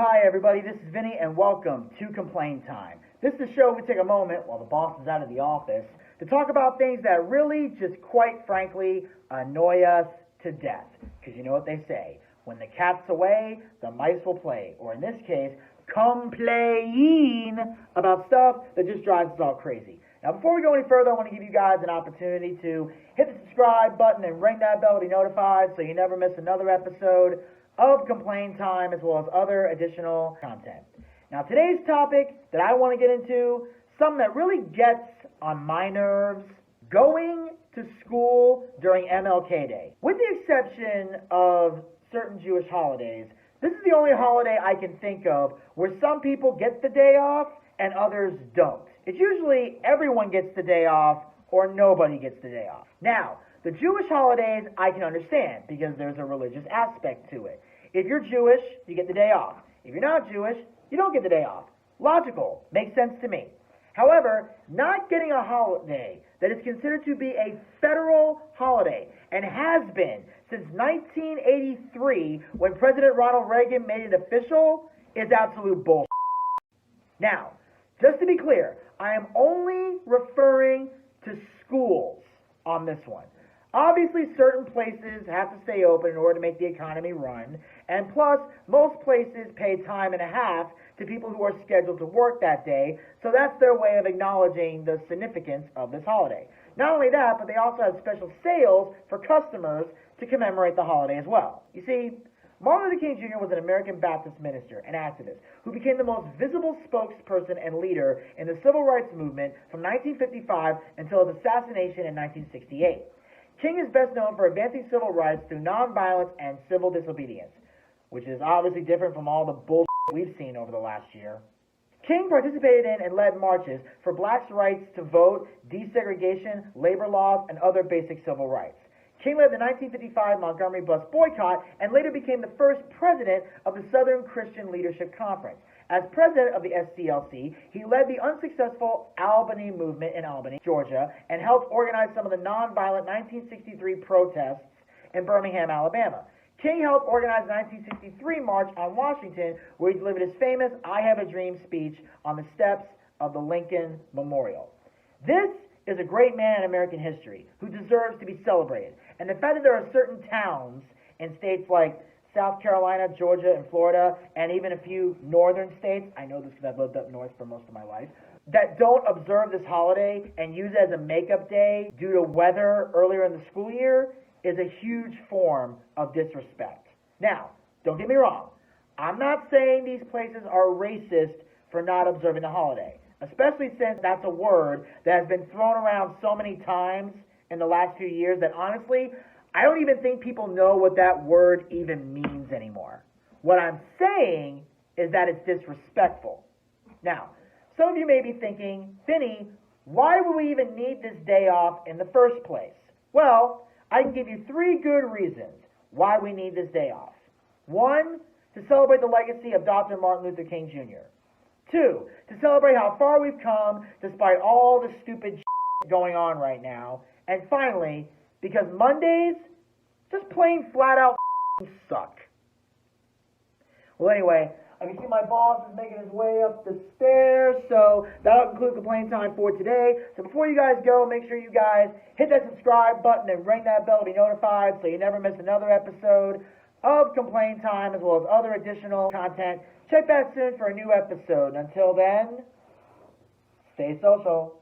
Hi everybody, this is Vinny and welcome to Complain Time. This is the show we take a moment while the boss is out of the office to talk about things that really just quite frankly annoy us to death. Because you know what they say, when the cat's away, the mice will play. Or in this case, complain about stuff that just drives us all crazy. Now before we go any further, I want to give you guys an opportunity to hit the subscribe button and ring that bell to be notified so you never miss another episode of Complain Time, as well as other additional content. Now today's topic that I want to get into, something that really gets on my nerves, going to school during MLK Day. With the exception of certain Jewish holidays, this is the only holiday I can think of where some people get the day off and others don't. It's usually everyone gets the day off or nobody gets the day off. Now, the Jewish holidays I can understand because there's a religious aspect to it. If you're Jewish, you get the day off. If you're not Jewish, you don't get the day off. Logical. Makes sense to me. However, not getting a holiday that is considered to be a federal holiday and has been since 1983 when President Ronald Reagan made it official is absolute bullshit. Now, just to be clear, I am only referring to schools on this one. Obviously, certain places have to stay open in order to make the economy run, and plus, most places pay time and a half to people who are scheduled to work that day, so that's their way of acknowledging the significance of this holiday. Not only that, but they also have special sales for customers to commemorate the holiday as well. You see, Martin Luther King Jr. was an American Baptist minister and activist who became the most visible spokesperson and leader in the civil rights movement from 1955 until his assassination in 1968. King is best known for advancing civil rights through nonviolence and civil disobedience, which is obviously different from all the bullshit we've seen over the last year. King participated in and led marches for blacks' rights to vote, desegregation, labor laws, and other basic civil rights. King led the 1955 Montgomery bus boycott and later became the first president of the Southern Christian Leadership Conference. As president of the SCLC, he led the unsuccessful Albany movement in Albany, Georgia, and helped organize some of the nonviolent 1963 protests in Birmingham, Alabama. King helped organize the 1963 March on Washington, where he delivered his famous I Have a Dream speech on the steps of the Lincoln Memorial. This is a great man in American history who deserves to be celebrated. And the fact that there are certain towns in states like South Carolina, Georgia, and Florida, and even a few northern states, I know this because I've lived up north for most of my life, that don't observe this holiday and use it as a makeup day due to weather earlier in the school year is a huge form of disrespect. Now, don't get me wrong. I'm not saying these places are racist for not observing the holiday, especially since that's a word that has been thrown around so many times in the last few years that honestly, I don't even think people know what that word even means anymore. What I'm saying is that it's disrespectful. Now, some of you may be thinking, Vinny, why would we even need this day off in the first place? Well, I can give you 3 good reasons why we need this day off. 1, to celebrate the legacy of Dr. Martin Luther King Jr. 2, to celebrate how far we've come despite all the stupid shit going on right now. And finally, because Mondays just plain flat out suck. Well, anyway, I can see my boss is making his way up the stairs, so that'll conclude Complain Time for today. So before you guys go, make sure you guys hit that subscribe button and ring that bell to be notified so you never miss another episode of Complain Time, as well as other additional content. Check back soon for a new episode. Until then, stay social.